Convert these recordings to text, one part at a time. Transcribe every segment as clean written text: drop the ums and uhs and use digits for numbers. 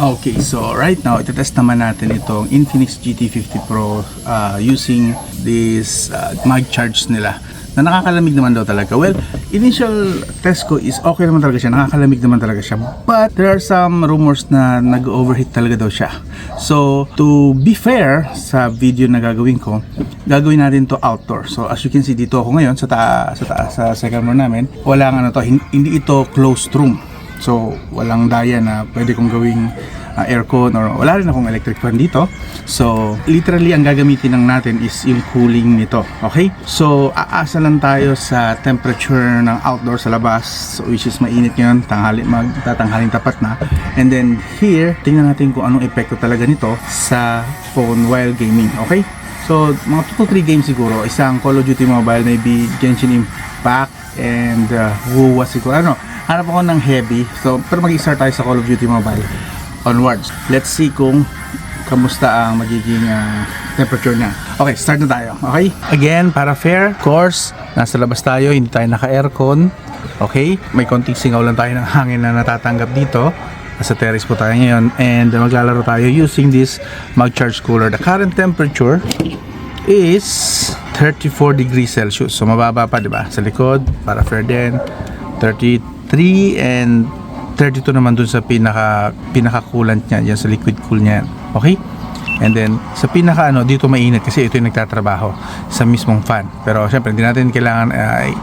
Okay, so right now, itetest naman natin itong Infinix GT50 Pro using this mag charge nila na nakakalamig naman daw talaga. Well, initial test ko is okay naman talaga siya, nakakalamig naman talaga siya, but there are some rumors na nag-overheat talaga daw siya. So, to be fair sa video na gagawin ko, gagawin natin to outdoor. So, as you can see, dito ako ngayon sa taas, sa second floor namin. Walang hindi ito closed room. So, walang daya na pwede kong gawing aircon or wala rin akong electric fan dito. So, literally ang gagamitin lang natin is yung cooling nito. Okay? So, aasa lang tayo sa temperature ng outdoor sa labas, so, which is mainit ngayon, magtatanghaling tapat na. And then here, tingnan natin kung anong epekto talaga nito sa phone while gaming. Okay? So, mga 2 to 3 games siguro. Isang Call of Duty Mobile, maybe Genshin Impact, and WoW siguro. Hanap ako ng heavy. So, pero mag-start tayo sa Call of Duty Mobile onwards. Let's see kung kamusta ang magiging temperature niya. Okay, start na tayo. Okay? Again, para fair, of course, nasa labas tayo, hindi tayo naka-aircon. Okay? May konting singaw lang tayo ng hangin na natatanggap dito. Nasa terrace po tayo ngayon, and maglalaro tayo using this mag-charge cooler. The current temperature is 34 degrees Celsius. So, mababa pa, di ba? Sa likod, para fair din. 33 and 32 naman dun sa pinaka-coolant niya, yan sa liquid cool niya. Okay? And then sa dito mainit kasi ito yung nagtatrabaho sa mismong fan. Pero syempre hindi natin kailangan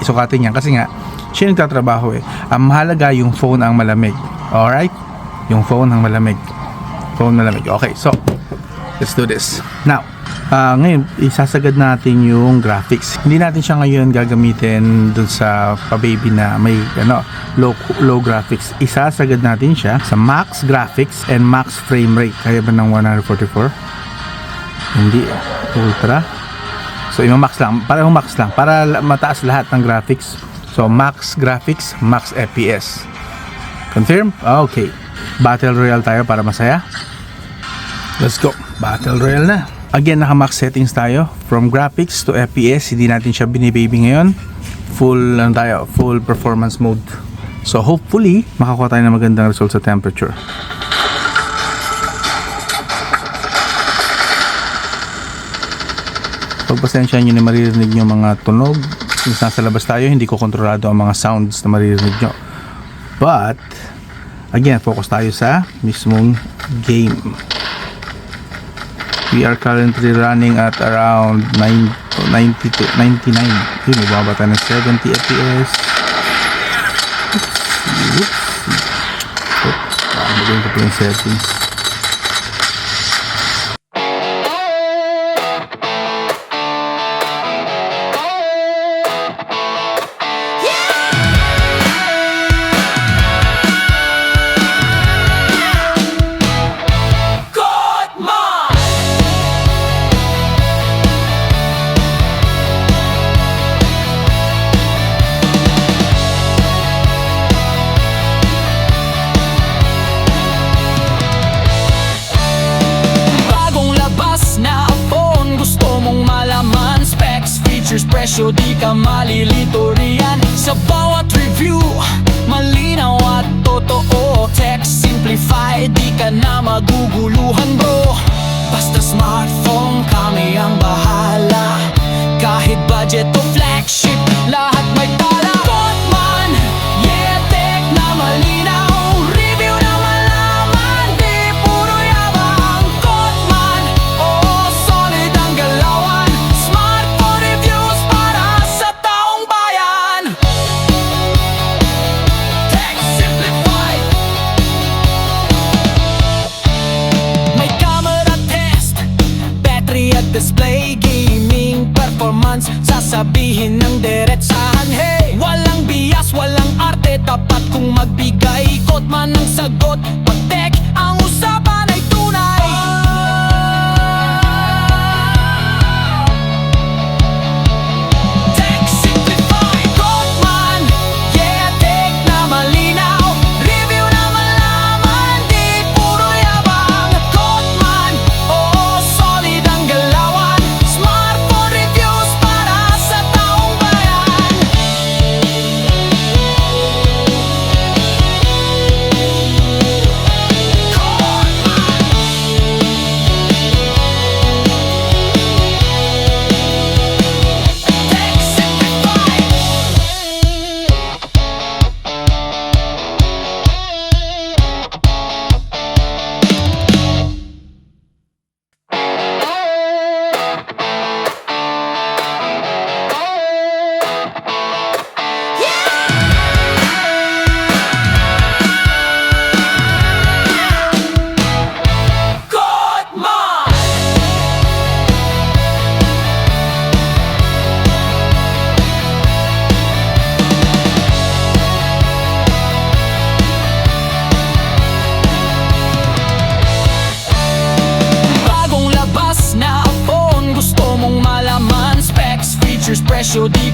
isukatin yan kasi nga siya yung nagtatrabaho eh. Ang mahalaga yung phone ang malamig. Alright? Yung phone ang malamig. Phone malamig. Okay, so let's do this. Now, ngayon isasagad natin yung graphics. Hindi natin siya ngayon gagamitin dun sa pa-baby na may low graphics. Isasagad natin siya sa max graphics and max frame rate. Kaya ba ng 144? Hindi, ultra. So i-max lang, parang max lang para mataas lahat ng graphics. So max graphics, max FPS. Confirm? Okay. Battle Royale tayo para masaya. Let's go. Battle Royale na. Again, naka-max settings tayo. From graphics to FPS, hindi natin siya binibaby ngayon. Full performance mode. So hopefully, makakuha tayo ng magandang result sa temperature. Pagpasensya nyo na maririnig nyo mga tunog. Since nasa labas tayo, hindi ko kontrolado ang mga sounds na maririnig nyo. But, again, focus tayo sa mismong game. We are currently running at around 90 to 99. Okay, may baba tayo ng 70 FPS. Oops. Magawin ko po yung settings. Presyo di ka malilito riyan. Sa bawat review, malinaw at totoo. Tech simplified, di ka na maguguluhan bro. Basta smartphone, kami ang bahala. Kahit budget o flagship, lahat may tala. Kotman, yeah, tech na malinaw. Review na malaman, di puro yabang. Kotman, oh, solid ang galawan. Smartphone reviews para sa taong bayan. Tech simplified. May camera test, battery at display, gaming performance, sasabihin ng diretsahan. Hey, walang bias, walang arte, tapat kung magbigay. Kotman ang sagot, pag tech ang usapan ay tunay. Tech simplified. Kotman, yeah, tech na malinaw. Review na malaman, di puro yabang. Kotman, oh, solid ang galawan. Smartphone reviews para sa taong bayan. Kotman.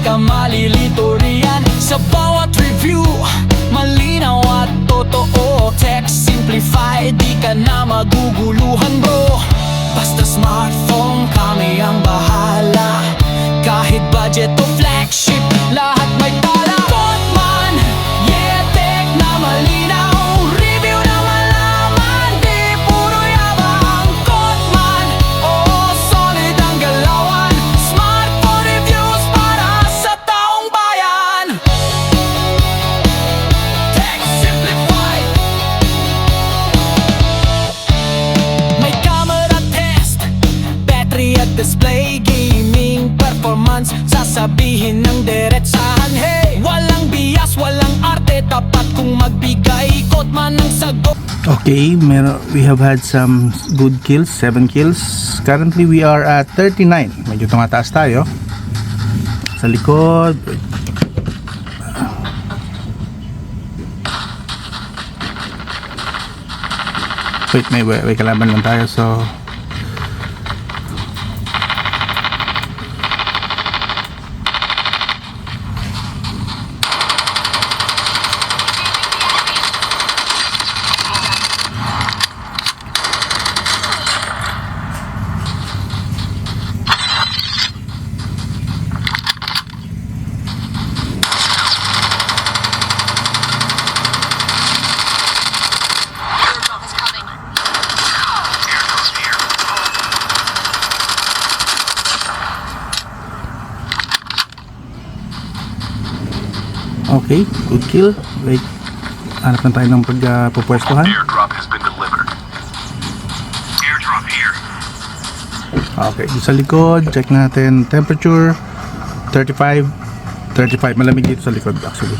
ka malilito riyan sa bawat review. Malinaw at totoo, tech simplified, di ka na maguguluhan bro. Basta smartphone, kami ang bahala. Kahit budget o flagship, lahat may tala. Kotman, yeah, tech na malinaw. Review na malaman, di puro yabang. Kotman, oh, solid ang galawan. Smartphone reviews para sa taong bayan. Tech simplified. May camera test, battery at display, gaming performance, sasabihin ng diretsahan. Hey, walang bias, walang arte, tapat kung magbigay. Kotman ng sagot. Okay, we have had some good kills, 7 kills. Currently, we are at 39. Medyo tumataas tayo. Sa likod. Wait, may kalaban lang tayo, so... Okay, good kill. Wait, hanap na tayo ng pagpupwestuhan. Airdrop has been delivered. Airdrop here. Okay, sa likod, check natin temperature 35, malamig dito sa likod actually.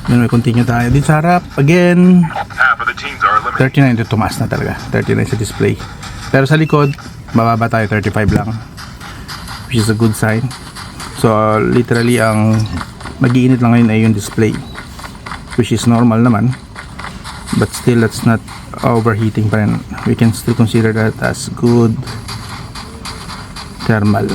Then we continue tayo dito sa harap. Again, Half of the teams are eliminated. 39, dito tumaas na talaga. 39 sa display. Pero sa likod, bababa tayo 35 lang. Which is a good sign. So literally ang mag-iinit lang ngayon ay yung display, which is normal naman, but still that's not overheating pa rin. We can still consider that as good thermal.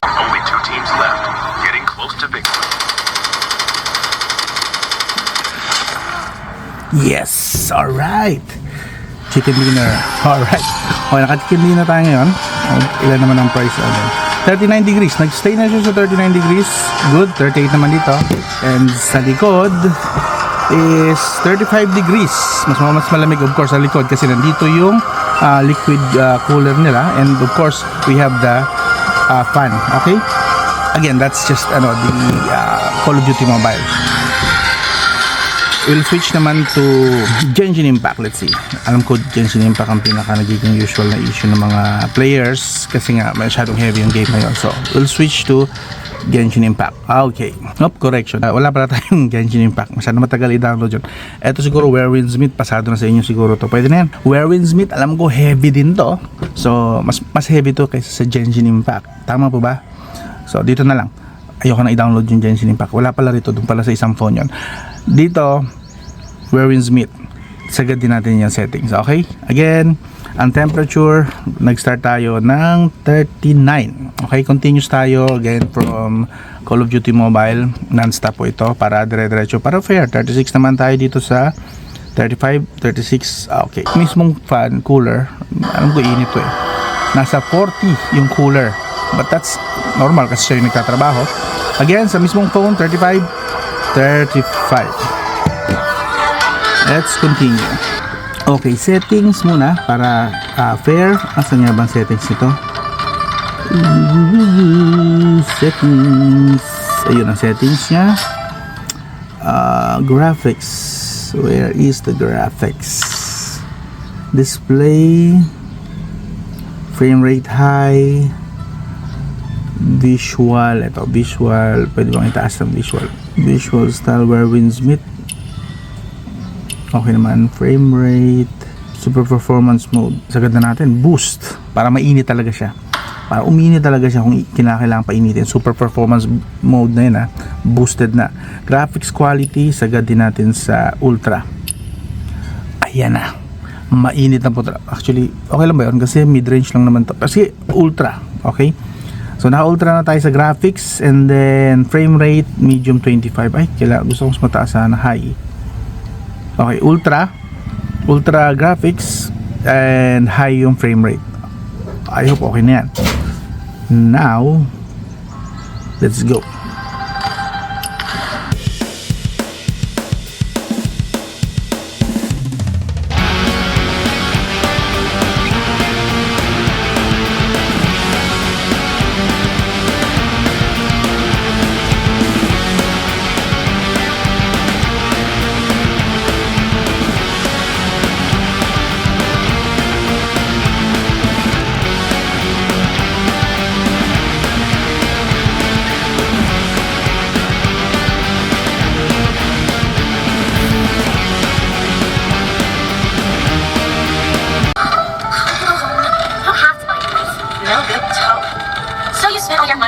Only 2 teams left. Getting close to victory. Yes! Alright! Chicken dinner. Alright. Okay, naka-chicken dinner tayo ngayon. Ilan naman ang price? 39 degrees. Nag-stay na siya sa 39 degrees. Good. 38 naman dito. And sa likod is 35 degrees. Mas malamig of course sa likod kasi nandito yung liquid cooler nila. And of course, we have the fan. Okay? Again, that's just the Call of Duty Mobile. we'll switch naman to Genshin Impact. Let's see. Alam ko Genshin Impact ang pinaka nagiging usual na issue ng mga players kasi nga masyadong heavy yung game ngayon. So, we'll switch to Genshin Impact. Okay. Nope, correction. Wala pala tayong Genshin Impact. Masyadong matagal i-download yun. Eto siguro Where Winds Meet. Pasado na sa inyo siguro to. Pwede na yan. Where Winds Meet, alam ko heavy din to. So, mas heavy to kaysa sa Genshin Impact. Tama po ba? So, dito na lang. Ayoko na i-download yung Genshin Impact. Wala pala rito. Doon pala sa isang phone yon. Dito, Where Winds Meet. Sagad din natin yung settings. Okay? Again, ang temperature, nag-start tayo ng 39. Okay? Continuous tayo again from Call of Duty Mobile. Non-stop po ito para dire-diretso. Para fair. 36 naman tayo dito sa 35, 36. Okay. Mismong fan, cooler. Alam ko init to eh. Nasa 40 yung cooler. But that's normal kasi siya yung nagtatrabaho. Again, sa mismong phone, 35. Let's continue. Okay, settings muna para fair. Asan nga bang settings nito? Settings. Ayun ang settings niya. Graphics. Where is the graphics? Display. Frame rate high. Visual. Ito, visual. Pwede bang itaas ng visual? Visual style Where Winds Meet. Okay naman. Frame rate. Super performance mode. Sagad na natin. Boost. Para mainit talaga siya. Para uminit talaga siya kung kinakailangan painitin. Super performance mode na yun ha. Boosted na. Graphics quality. Sagad din natin sa ultra. Ayan na. Mainit na po. Actually, okay lang ba yun? Kasi mid-range lang naman to. Kasi ultra. Okay? So, naka-ultra na tayo sa graphics. And then, frame rate, medium 25. Ay, gusto ko mas mataas na high. Okay, ultra graphics and high yung frame rate. I hope okay na yan. Now, let's go.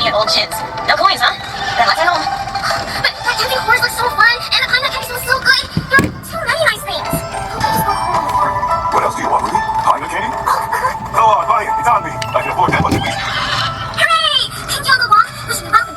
Old shits. No coins, huh? Then let's head home. But having horse looks so fun, and the climate candy smells so good. There are too many nice things. Okay, just go home. What else do you want, Ruby? Pilot candy? Go on, buy it. It's on me. I can afford that much a week. Hooray! Thank you, Uncle Bob. We should be about to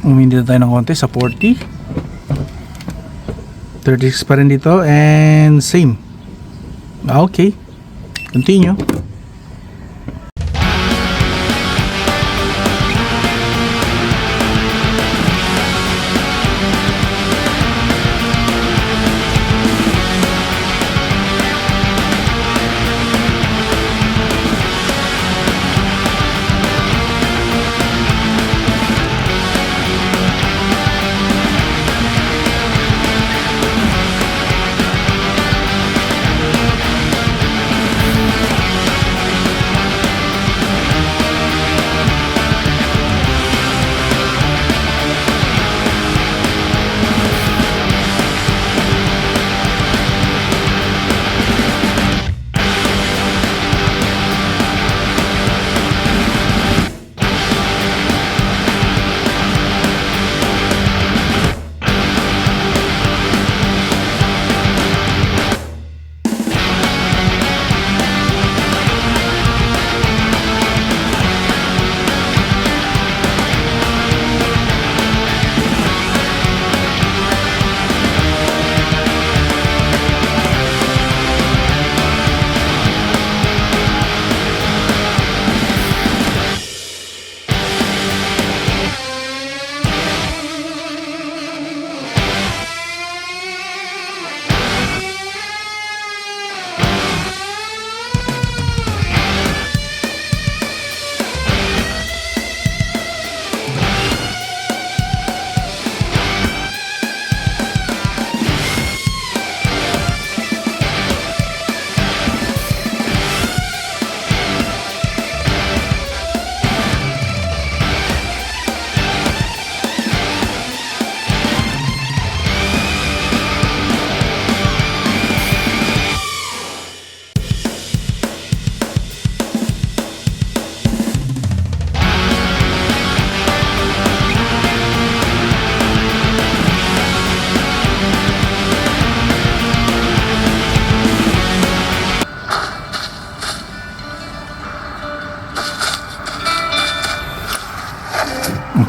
Umindi na tayo ng konti sa 40. 36 pa rin dito and same. Okay. Continue.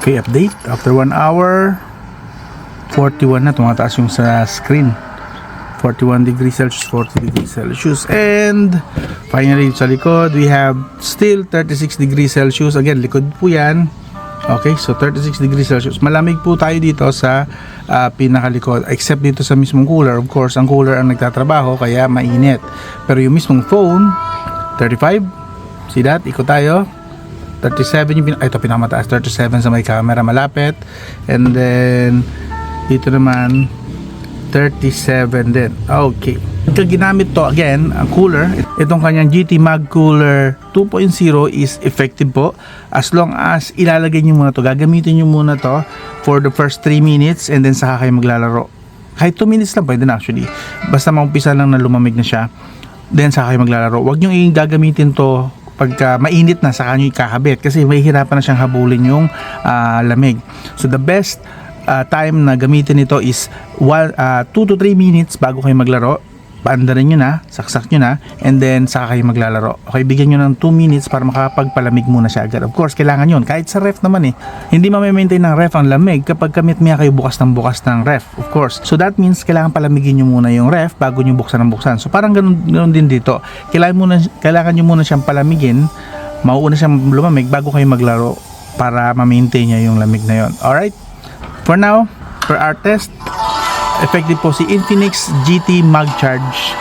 Okay, update. After 1 hour, 41 na. Tumataas yung sa screen. 41 degrees Celsius, 40 degrees Celsius. And finally, sa likod, we have still 36 degrees Celsius. Again, likod po yan. Okay, so 36 degrees Celsius. Malamig po tayo dito sa pinakalikod. Except dito sa mismong cooler. Of course, ang cooler ang nagtatrabaho, kaya mainit. Pero yung mismong phone, 35. See that? Ikot tayo. 37 yung ito pinakamataas, 37 sa may camera malapit, and then dito naman 37 din. Okay, ito ginamit to again, ang cooler, itong kanyang GT Mag Cooler 2.0 is effective po as long as ilalagay nyo muna to, gagamitin nyo muna to for the first 3 minutes and then saka kayo maglalaro. Kahit 2 minutes lang pwede na actually, basta maumpisa lang na lumamig na siya, then saka kayo maglalaro. Huwag nyo gagamitin to pagka mainit na, saka nyo ikakabit kasi mahihirapan na siyang habulin yung lamig. So the best time na gamitin ito is 2 to 3 minutes bago kayo maglaro. Paandarin nyo na, saksak nyo na, and then saka kayo maglalaro. Okay, bigyan nyo ng 2 minutes para makapagpalamig muna siya agad. Of course, kailangan yun. Kahit sa ref naman hindi ma-maintain ng ref ang lamig kapag kamit-maya kayo bukas ng ref. Of course. So that means kailangan palamigin nyo muna yung ref bago nyo buksan ng buksan. So parang ganun din dito. Kailangan nyo muna siyang palamigin, mauuna siyang lumamig bago kayo maglaro para ma-maintain niya yung lamig na yun. Alright? For now, for our test, effective po si Infinix GT Mag Charge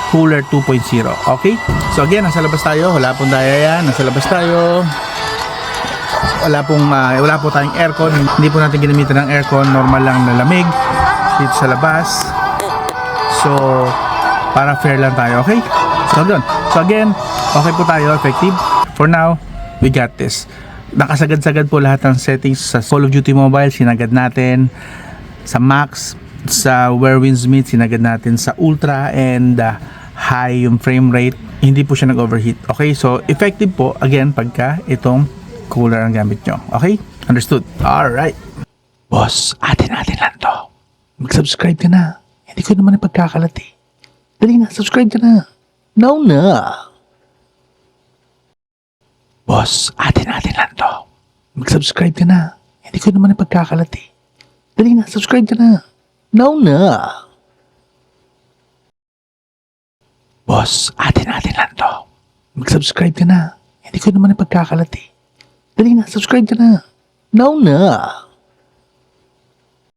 Cooler 2.0. Okay? So again, nasa labas tayo. Wala pong daya yan. Nasa labas tayo. Wala po tayong aircon. Hindi po natin ginamitan ng aircon. Normal lang na lamig dito sa labas. So, para fair lang tayo. Okay? So, doon. So again, okay po tayo. Effective. For now, we got this. Nakasagad-sagad po lahat ng settings sa Call of Duty Mobile. Sinagad natin sa max, sa Where Winds Meet, sinagad natin sa ultra and high yung frame rate. Hindi po siya nag-overheat. Okay, so effective po again pagka itong cooler ang gamit nyo. Okay, understood? Alright. Boss, atin lang to. Mag-subscribe ka na. Hindi ko naman ipagkakalat eh. Dali na, subscribe ka na. No na. Boss, atin lang to. Mag-subscribe ka na. Hindi ko naman ipagkakalat eh. Dali na, subscribe ka na. Now na. Boss, atin lang to. Mag-subscribe ka na. Hindi ko naman ipagkakalat eh. Dali na, subscribe ka na. Now na.